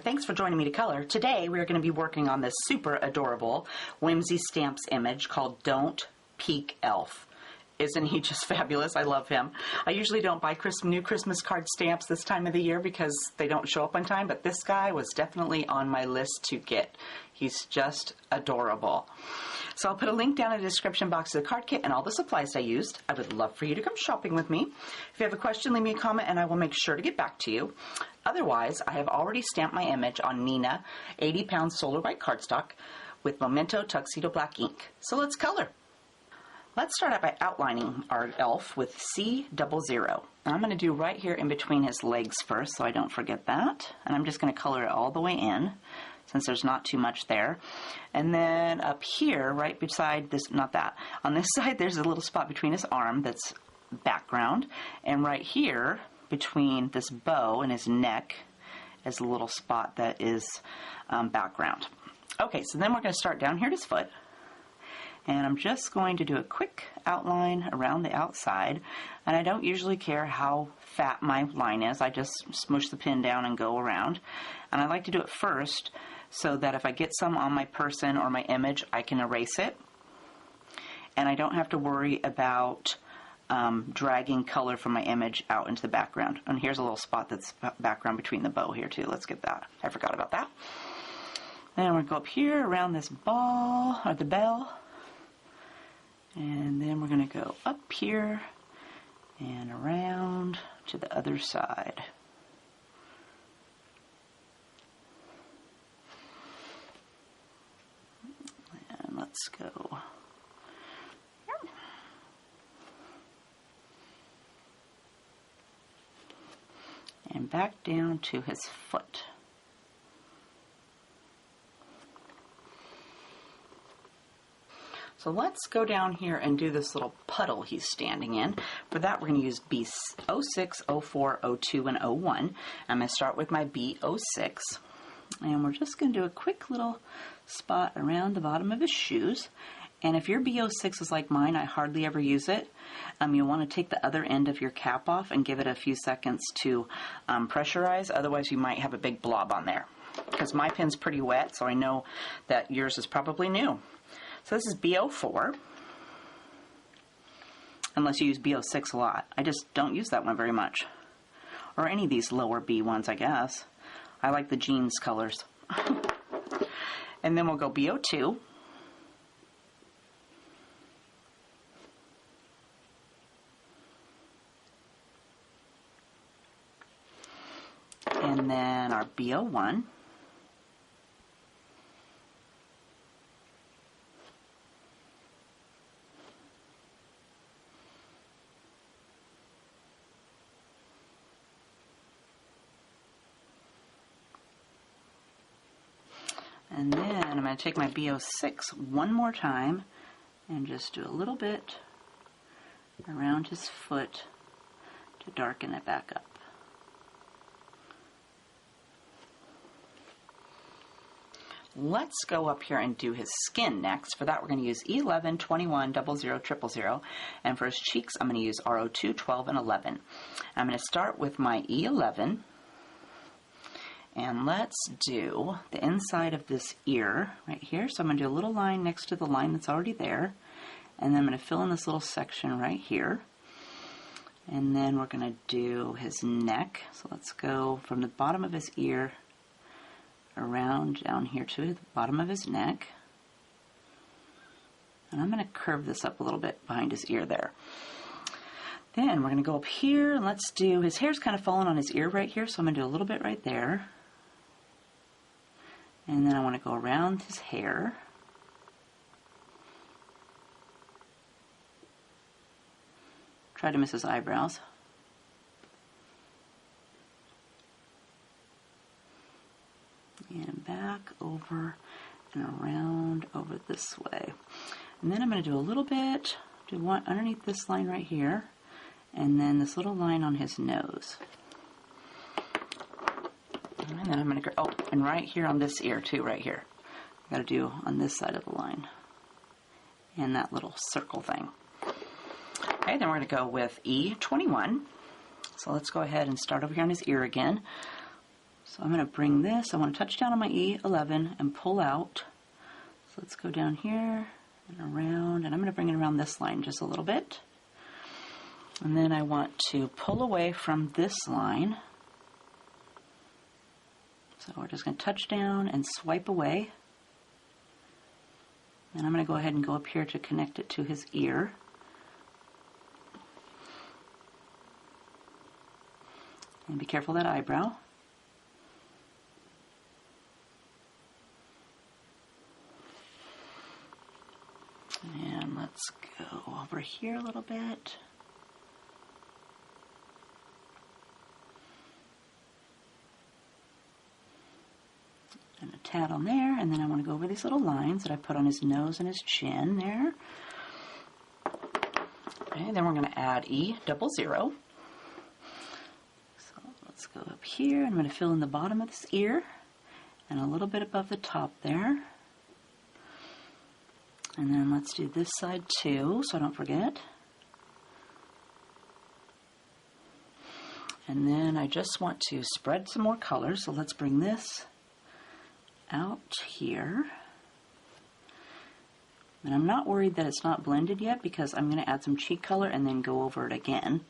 thanks for joining me to color. Today we're going to be working on this super adorable Whimsy Stamps image called Don't Peek Elf. Isn't he just fabulous? I love him. I usually don't buy new Christmas card stamps this time of the year because they don't show up on time, but this guy was definitely on my list to get. He's just adorable. So I'll put a link down in the description box of the card kit and all the supplies I used. I would love for you to come shopping with me. If you have a question, leave me a comment and I will make sure to get back to you. Otherwise, I have already stamped my image on Nina 80-pound solar white cardstock with Memento Tuxedo Black ink. So let's color. Let's start out by outlining our elf with C00. I'm going to do right here in between his legs first so I don't forget that. And I'm just going to color it all the way in since there's not too much there. And then up here, right beside this, not that, on this side there's a little spot between his arm that's background. And right here between this bow and his neck is a little spot that is background. Okay, so then we're going to start down here at his foot. And I'm just going to do a quick outline around the outside. And I don't usually care how fat my line is. I just smoosh the pin down and go around. And I like to do it first so that if I get some on my person or my image, I can erase it. And I don't have to worry about dragging color from my image out into the background. And here's a little spot that's background between the bow here too. Let's get that. I forgot about that. Then we're going to go up here around this ball, or the bell. And then we're going to go up here and around to the other side. And let's go. And back down to his foot. So let's go down here and do this little puddle he's standing in. For that, we're going to use B06, 04, 02, and 01. I'm going to start with my B06. And we're just going to do a quick little spot around the bottom of his shoes. And if your B06 is like mine, I hardly ever use it. You'll want to take the other end of your cap off and give it a few seconds to pressurize. Otherwise, you might have a big blob on there. Because my pin's pretty wet, so I know that yours is probably new. So this is B04, unless you use B06 a lot. I just don't use that one very much. Or any of these lower B ones, I guess. I like the jeans colors. And then we'll go B02. And then our B01. And then I'm going to take my B06 one more time and just do a little bit around his foot to darken it back up. Let's go up here and do his skin next. For that, we're going to use E11, 21, 00, 000. And for his cheeks, I'm going to use R02, 12, and 11. I'm going to start with my E11. And let's do the inside of this ear right here. So I'm going to do a little line next to the line that's already there. And then I'm going to fill in this little section right here. And then we're going to do his neck. So let's go from the bottom of his ear around down here to the bottom of his neck. And I'm going to curve this up a little bit behind his ear there. Then we're going to go up here and let's do, his hair's kind of falling on his ear right here. So I'm going to do a little bit right there. And then I want to go around his hair. Try to miss his eyebrows. And back over and around over this way. And then I'm going to do a little bit, do one underneath this line right here. And then this little line on his nose. And then I'm going to go, oh, and right here on this ear too, right here. I've got to do on this side of the line. And that little circle thing. Okay, then we're going to go with E21. So let's go ahead and start over here on his ear again. So I'm going to bring this, I want to touch down on my E11 and pull out. So let's go down here and around, and I'm going to bring it around this line just a little bit. And then I want to pull away from this line. So we're just going to touch down and swipe away. And I'm going to go ahead and go up here to connect it to his ear. And be careful of that eyebrow. And let's go over here a little bit. And a tad on there, and then I want to go over these little lines that I put on his nose and his chin there. Okay, then we're going to add E00. So let's go up here. I'm going to fill in the bottom of this ear and a little bit above the top there. And then let's do this side too, so I don't forget. And then I just want to spread some more color, so let's bring this out here. And I'm not worried that it's not blended yet because I'm going to add some cheek color and then go over it again.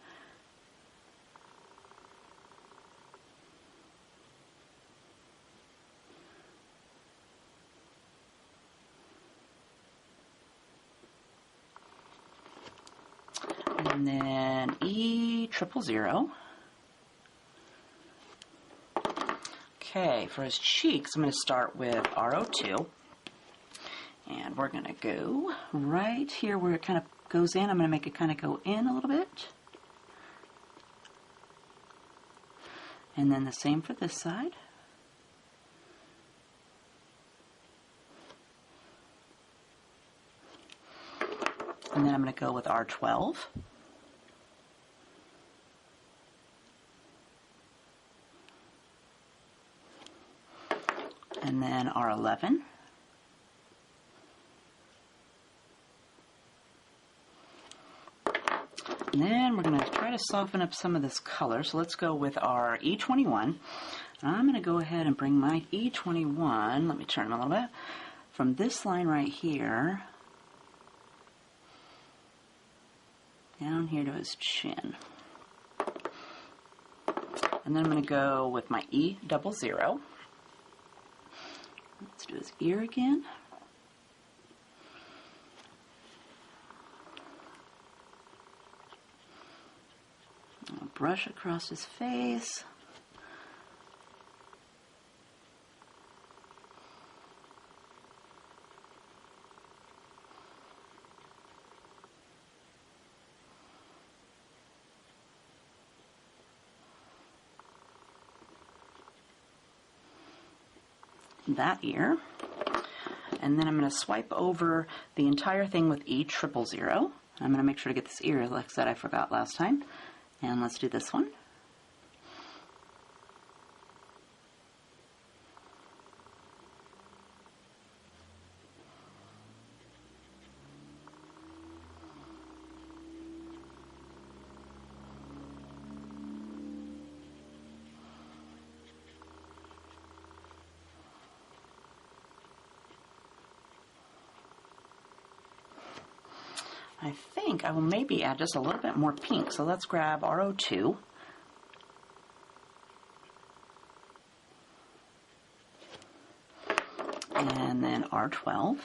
And then E00. Okay, for his cheeks, I'm going to start with R02. And we're going to go right here where it kind of goes in. I'm going to make it kind of go in a little bit. And then the same for this side. And then I'm going to go with R12. And then R11. And then we're going to try to soften up some of this color. So let's go with our E21. I'm going to go ahead and bring my E21, let me turn him a little bit, from this line right here down here to his chin. And then I'm going to go with my E00. Let's do his ear again. I'll brush across his face. That ear. And then I'm going to swipe over the entire thing with E00. I'm going to make sure to get this ear, like I said, I forgot last time. And let's do this one. I think I will maybe add just a little bit more pink, so let's grab R02. And then R12.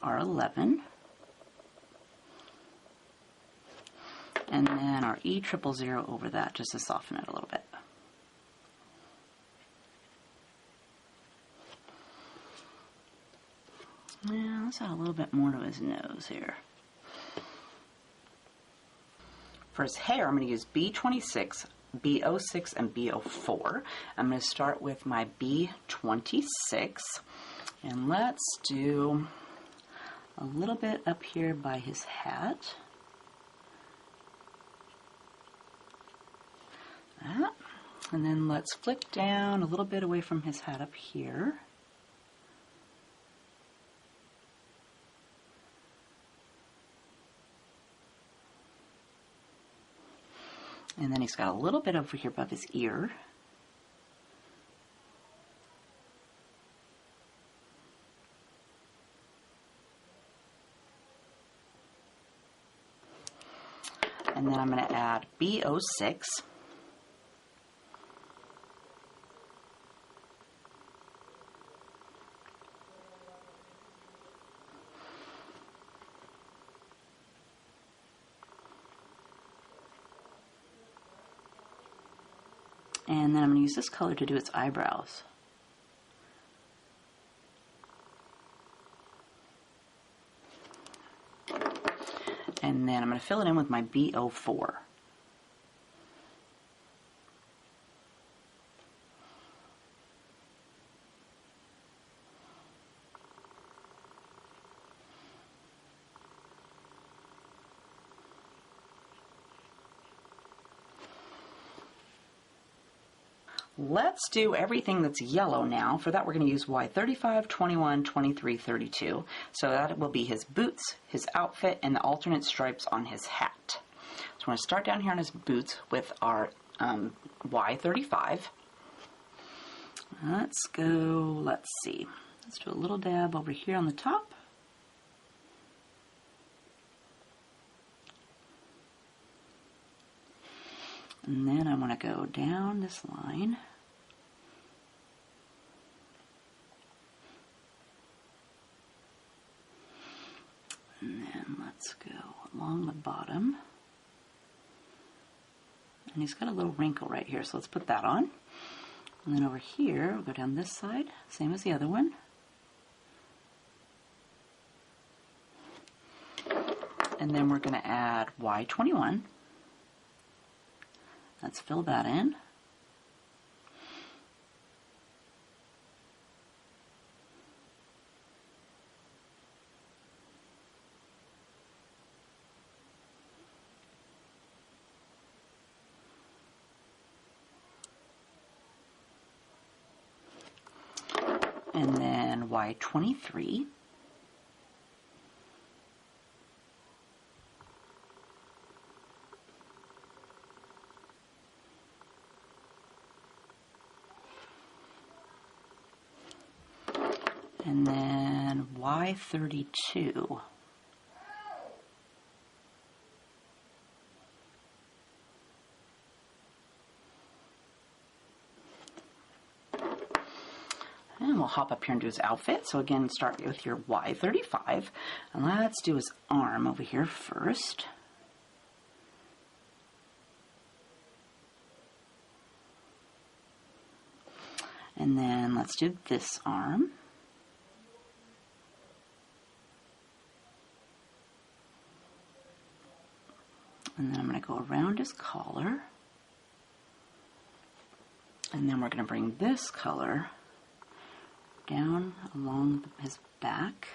R11. And then our E00 over that just to soften it a little bit. Now, let's add a little bit more to his nose here. For his hair, I'm going to use B26, B06, and B04. I'm going to start with my B26, and let's do a little bit up here by his hat. That. And then let's flick down a little bit away from his hat up here. And then he's got a little bit over here above his ear. And then I'm going to add B06. And then I'm going to use this color to do its eyebrows. And then I'm going to fill it in with my B04. Let's do everything that's yellow now. For that, we're going to use Y35, 21, 23, 32. So that will be his boots, his outfit, and the alternate stripes on his hat. So we're going to start down here on his boots with our Y35. Let's go, let's see. Let's do a little dab over here on the top. And then I want to go down this line. And then let's go along the bottom. And he's got a little wrinkle right here, so let's put that on. And then over here, we'll go down this side, same as the other one. And then we're going to add Y21. Let's fill that in. And then Y23. And then Y32. And we'll hop up here and do his outfit. So again, start with your Y35. And let's do his arm over here first. And then let's do this arm. And then I'm going to go around his collar. And then we're going to bring this color down along his back.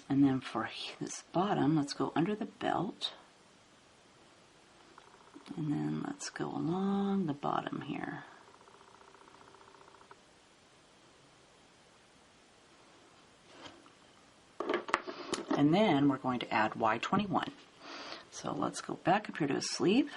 And then for this bottom, let's go under the belt. And then let's go along the bottom here. And then we're going to add Y21. So let's go back up here to his sleeve.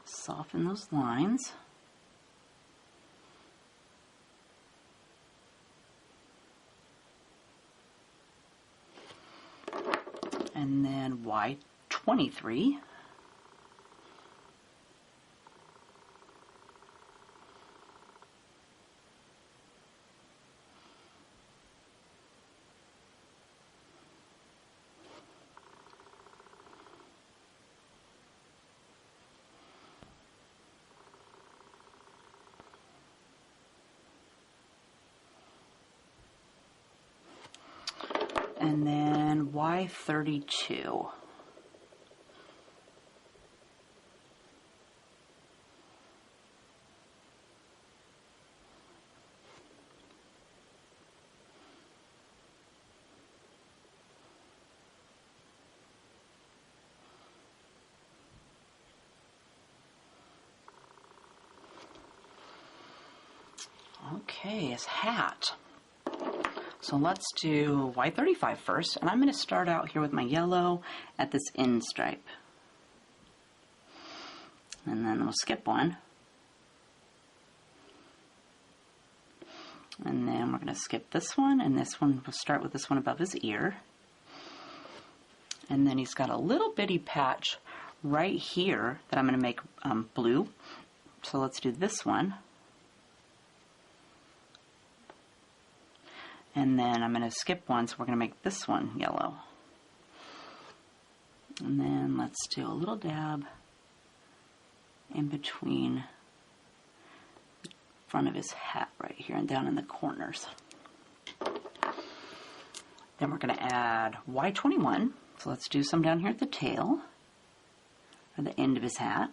Soften those lines. And then Y23. And then Y32. Okay, his hat. So let's do Y35 first, and I'm going to start out here with my yellow at this end stripe. And then we'll skip one. And then we're going to skip this one, and this one, we'll start with this one above his ear. And then he's got a little bitty patch right here that I'm going to make blue. So let's do this one. And then I'm going to skip one, so we're going to make this one yellow. And then let's do a little dab in between the front of his hat right here and down in the corners. Then we're going to add Y21. So let's do some down here at the tail, or the end of his hat.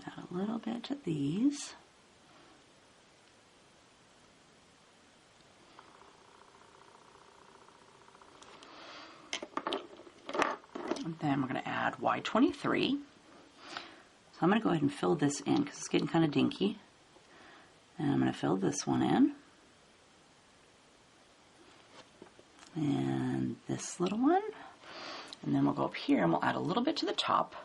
A little bit to these. And then we're going to add Y23. So I'm going to go ahead and fill this in because it's getting kind of dinky. And I'm going to fill this one in. And this little one. And then we'll go up here and we'll add a little bit to the top.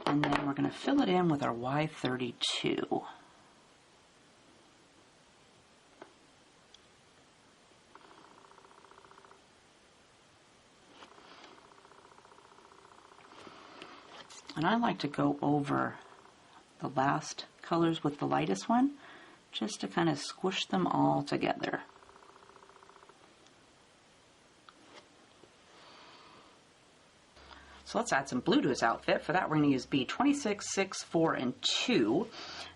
And then we're going to fill it in with our Y32. And I like to go over the last colors with the lightest one, just to kind of squish them all together. So let's add some blue to his outfit. For that, we're going to use B26, 6, 4, and 2.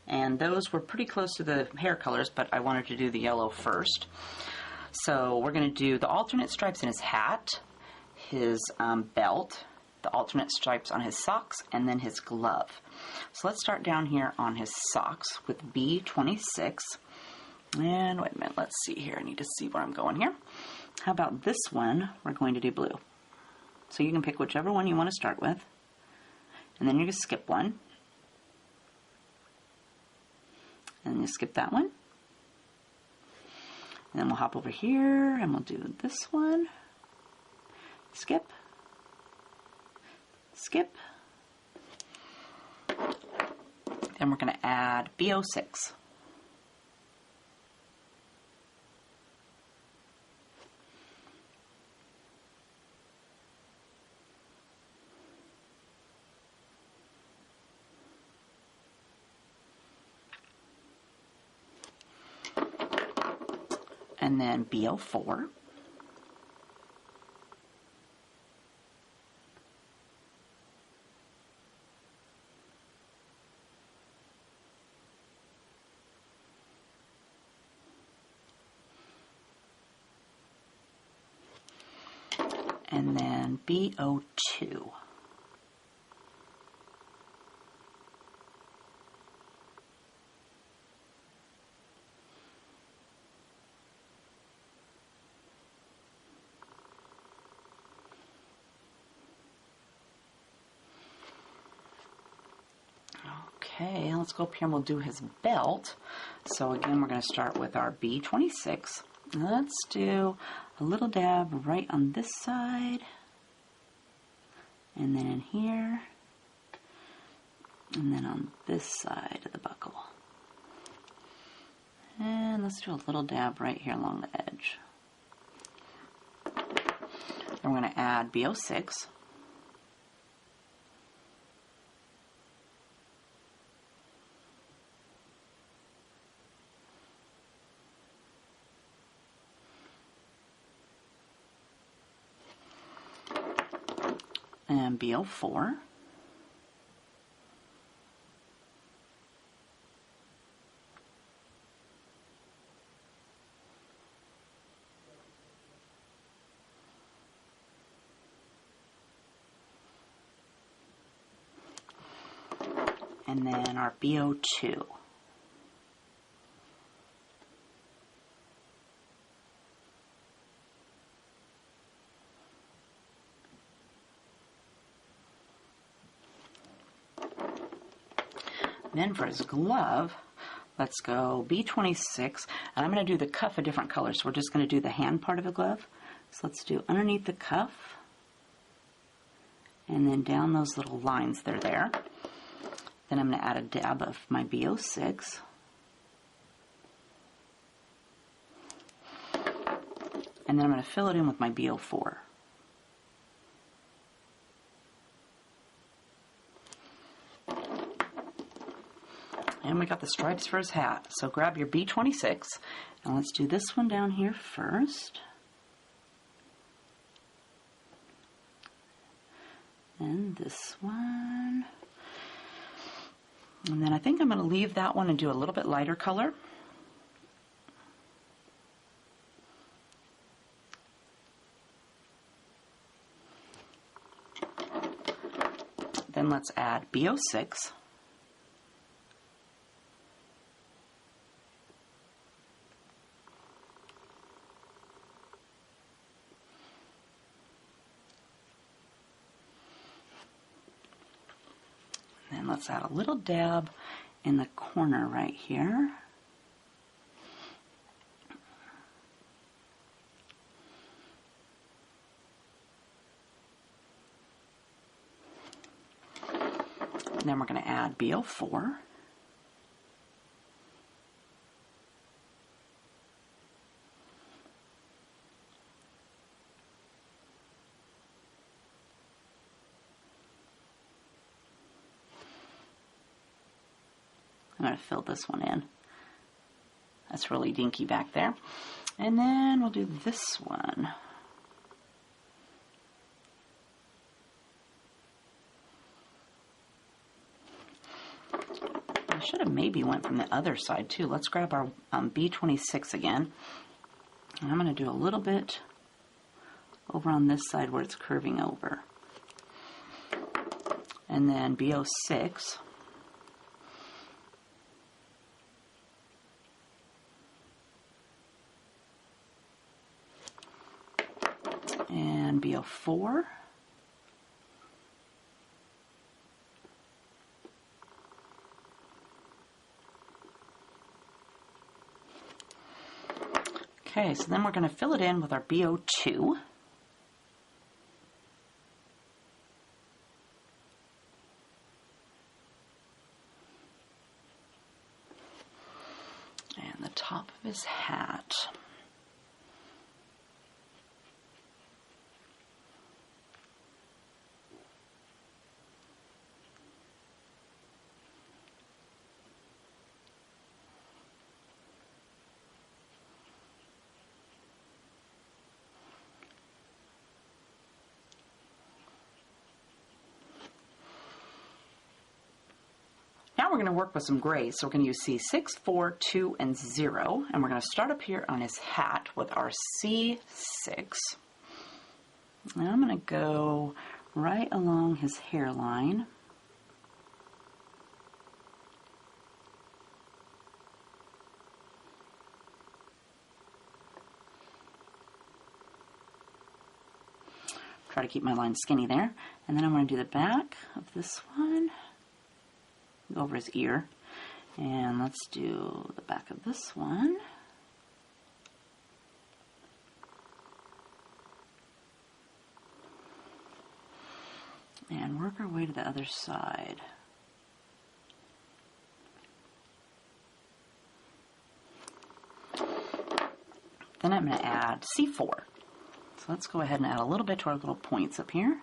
And those were pretty close to the hair colors, but I wanted to do the yellow first. So we're going to do the alternate stripes in his hat, his belt, the alternate stripes on his socks, and then his glove. So let's start down here on his socks with B26. And wait a minute, let's see here. I need to see where I'm going here. How about this one? We're going to do blue. So you can pick whichever one you want to start with. And then you're going to skip one. And you skip that one. And then we'll hop over here and we'll do this one. Skip. Skip. Then we're going to add B06. And then B04. And then B02. Okay, let's go up here and we'll do his belt. So again, we're going to start with our B26. Let's do a little dab right on this side, and then in here, and then on this side of the buckle. And let's do a little dab right here along the edge. Then we're going to add B06. And B04. and then our BO2. Then for his glove, let's go B26, and I'm going to do the cuff a different color, so we're just going to do the hand part of the glove. So let's do underneath the cuff, and then down those little lines that are there. Then I'm going to add a dab of my BO6. And then I'm going to fill it in with my BO4. And we got the stripes for his hat. So grab your B26, and let's do this one down here first. And this one. And then I think I'm going to leave that one and do a little bit lighter color. Then let's add BO6. And let's add a little dab in the corner right here. And then we're going to add BO4. I'm going to fill this one in. That's really dinky back there. And then we'll do this one. I should have maybe went from the other side too. Let's grab our B26 again. And I'm going to do a little bit over on this side where it's curving over. And then BO6. And BO4. Okay, so then we're going to fill it in with our BO2. And the top of his hat. Now we're going to work with some grays, so we're going to use C6, 4, 2, and 0, and we're going to start up here on his hat with our C6. And I'm going to go right along his hairline. Try to keep my line skinny there. And then I'm going to do the back of this one. Over his ear, and let's do the back of this one. And work our way to the other side. Then I'm going to add C4. So let's go ahead and add a little bit to our little points up here.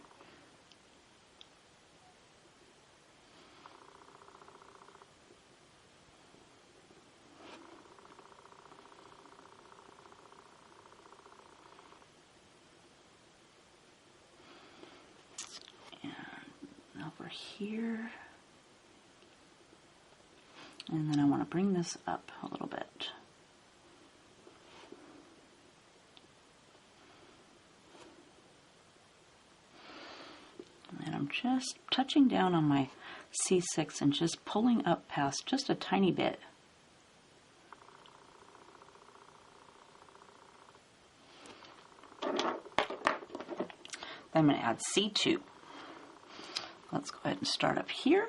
Over here, and then I want to bring this up a little bit. And I'm just touching down on my C6 and just pulling up past just a tiny bit. Then I'm going to add C2. Let's go ahead and start up here.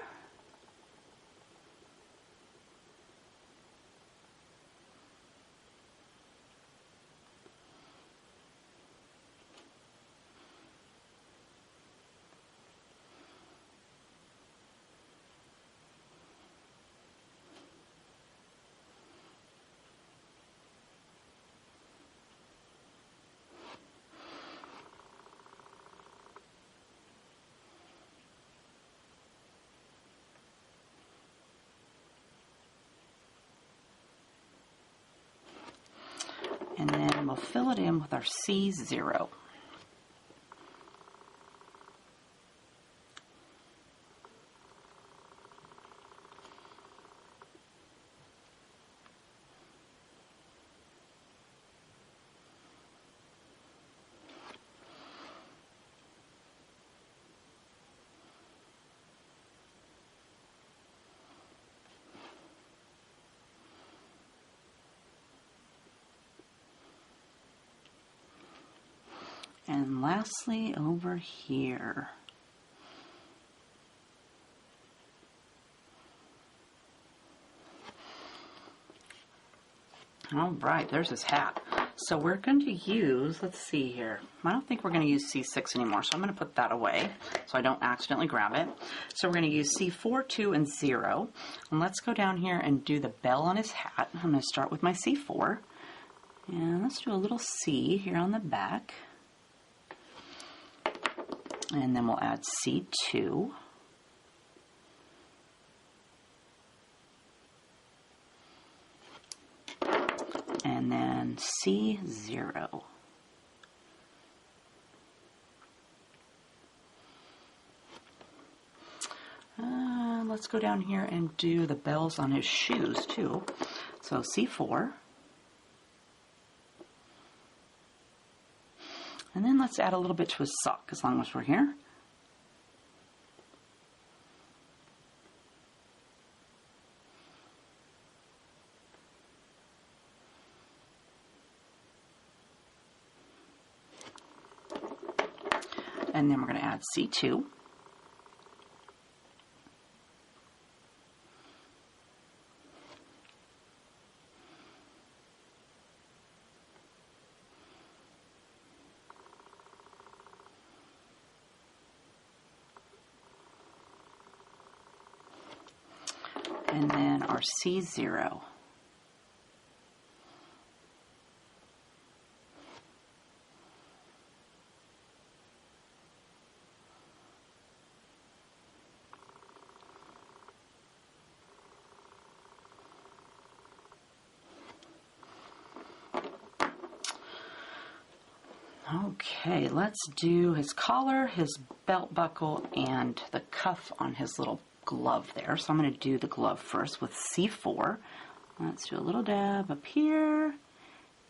And then we'll fill it in with our C0. And lastly, over here. All right, there's his hat. So we're going to use, let's see here. I don't think we're going to use C6 anymore, so I'm going to put that away so I don't accidentally grab it. So we're going to use C4, 2, and 0. And let's go down here and do the bell on his hat. I'm going to start with my C4. And let's do a little C here on the back. And then we'll add C2. And then C0. Let's go down here and do the bells on his shoes too. So C4. And then let's add a little bit to his sock as long as we're here. And then we're going to add C2. And then our C0. Okay, let's do his collar, his belt buckle, and the cuff on his little glove there. So I'm going to do the glove first with C4. Let's do a little dab up here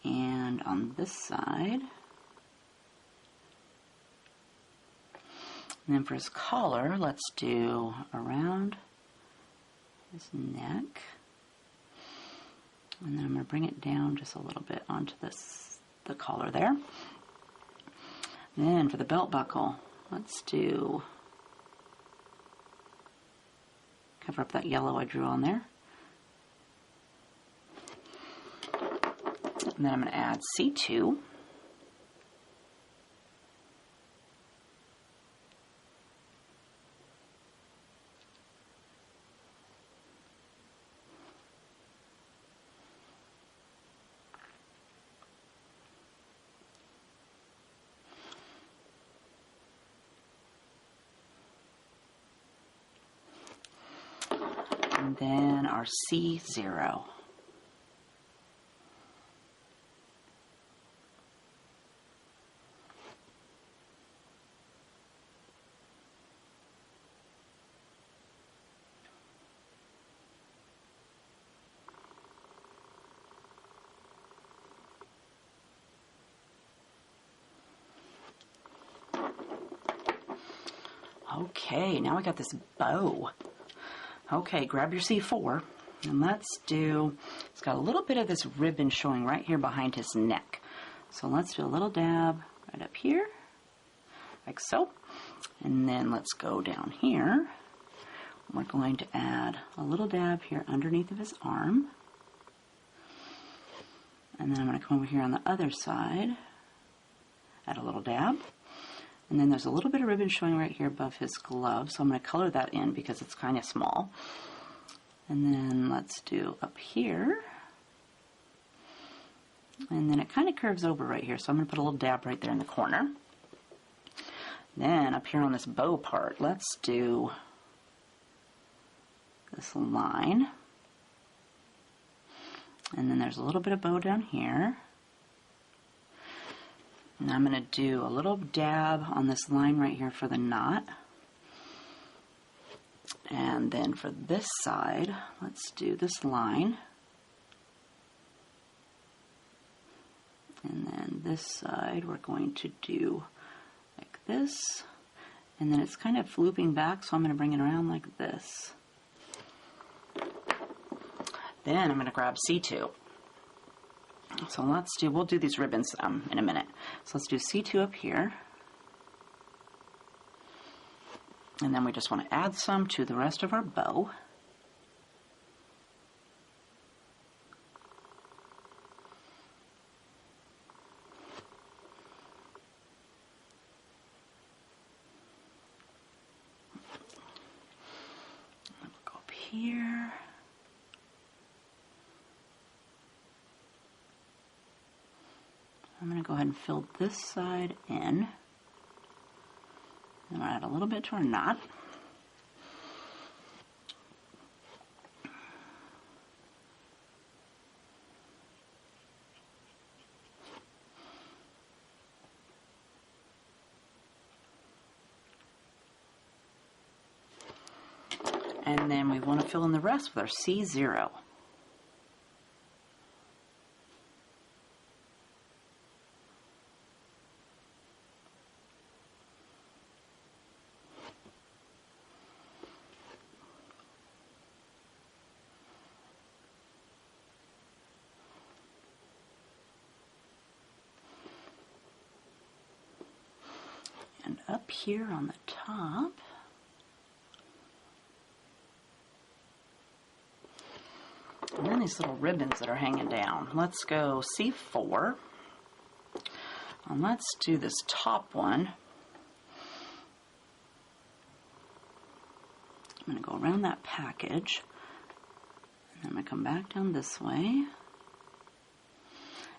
and on this side. And then for his collar, let's do around his neck. And then I'm going to bring it down just a little bit onto the collar there. Then for the belt buckle, let's do, cover up that yellow I drew on there. And then I'm going to add C2. And then our C0. Okay, now I got this bow Okay, grab your C4, and let's do, it's got a little bit of this ribbon showing right here behind his neck. So let's do a little dab right up here, like so. And then let's go down here. We're going to add a little dab here underneath of his arm. And then I'm going to come over here on the other side, add a little dab. And then there's a little bit of ribbon showing right here above his glove, so I'm going to color that in because it's kind of small. And then let's do up here. And then it kind of curves over right here, so I'm going to put a little dab right there in the corner. Then up here on this bow part, let's do this line. And then there's a little bit of bow down here. And I'm going to do a little dab on this line right here for the knot. And then for this side, let's do this line. And then this side we're going to do like this. And then it's kind of looping back, so I'm going to bring it around like this. Then I'm going to grab C2. So let's do, we'll do these ribbons in a minute. So let's do C2 up here. And then we just want to add some to the rest of our bow. Go up here. I'm going to go ahead and fill this side in. And we'll add a little bit to our knot. And then we want to fill in the rest with our C0. And up here on the top, and then these little ribbons that are hanging down. Let's go C4, and let's do this top one. I'm going to go around that package, and then I'm going to come back down this way.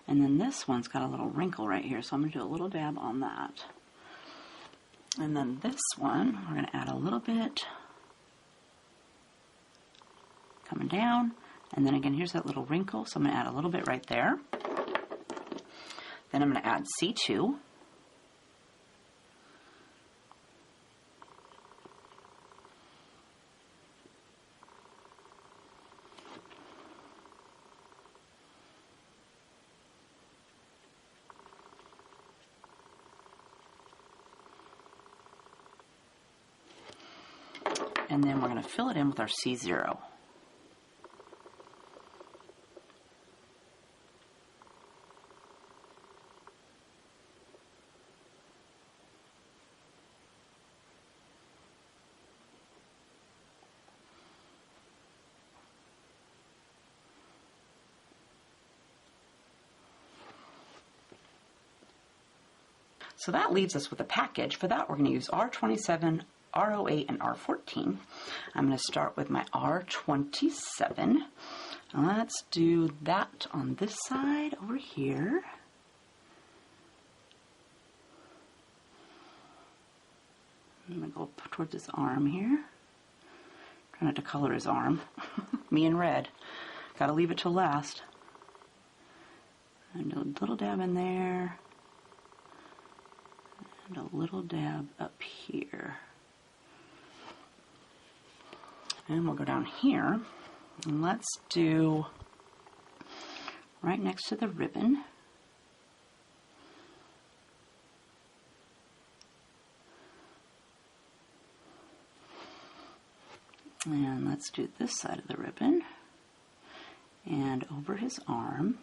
And then this one's got a little wrinkle right here, so I'm going to do a little dab on that. And then this one, we're going to add a little bit coming down. And then again, here's that little wrinkle, so I'm going to add a little bit right there. Then I'm going to add C2. And then we're going to fill it in with our C0. So that leaves us with a package. For that, we're going to use R27, R08, and R14. I'm going to start with my R27. Let's do that on this side over here. I'm going to go towards his arm here. Try not to color his arm. Me in red. Got to leave it till last. And a little dab in there. And a little dab up here. And we'll go down here, and let's do right next to the ribbon. And let's do this side of the ribbon. And over his arm.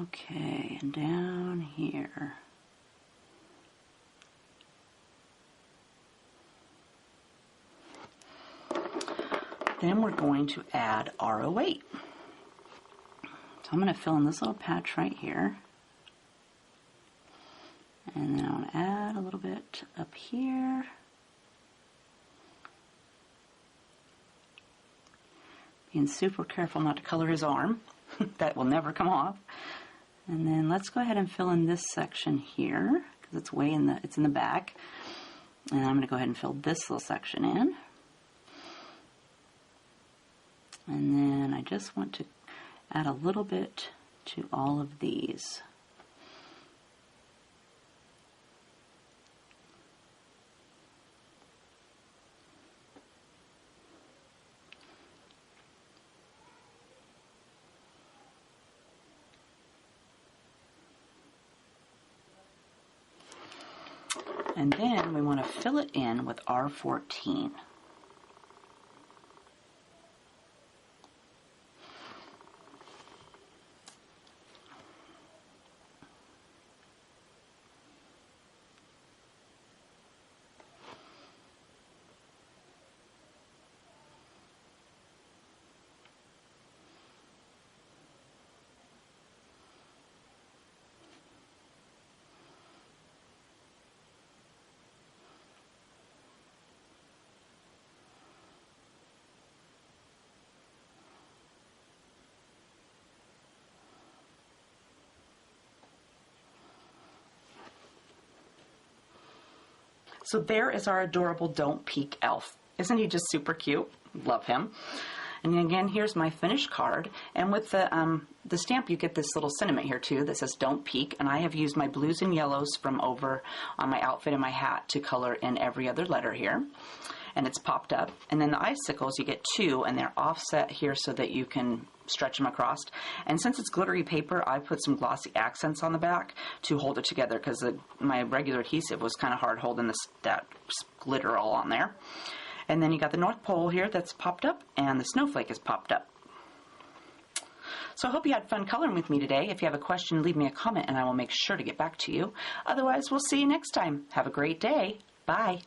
Okay, and down here. Then we're going to add our 08. So I'm going to fill in this little patch right here. And then I want to add a little bit up here. Being super careful not to color his arm. That will never come off. And then let's go ahead and fill in this section here, because it's it's in the back. And I'm going to go ahead and fill this little section in. And then I just want to add a little bit to all of these. And then we want to fill it in with R14. So there is our adorable Don't Peek elf. Isn't he just super cute? Love him. And again, here's my finished card. And with the stamp, you get this little sentiment here too that says Don't Peek. And I have used my blues and yellows from over on my outfit and my hat to color in every other letter here. And it's popped up. And then the icicles, you get 2, and they're offset here so that you can stretch them across. And since it's glittery paper, I put some glossy accents on the back to hold it together, because my regular adhesive was kind of hard holding that glitter all on there. And then you got the North Pole here that's popped up, and the snowflake is popped up. So I hope you had fun coloring with me today. If you have a question, leave me a comment and I will make sure to get back to you. Otherwise, we'll see you next time. Have a great day. Bye.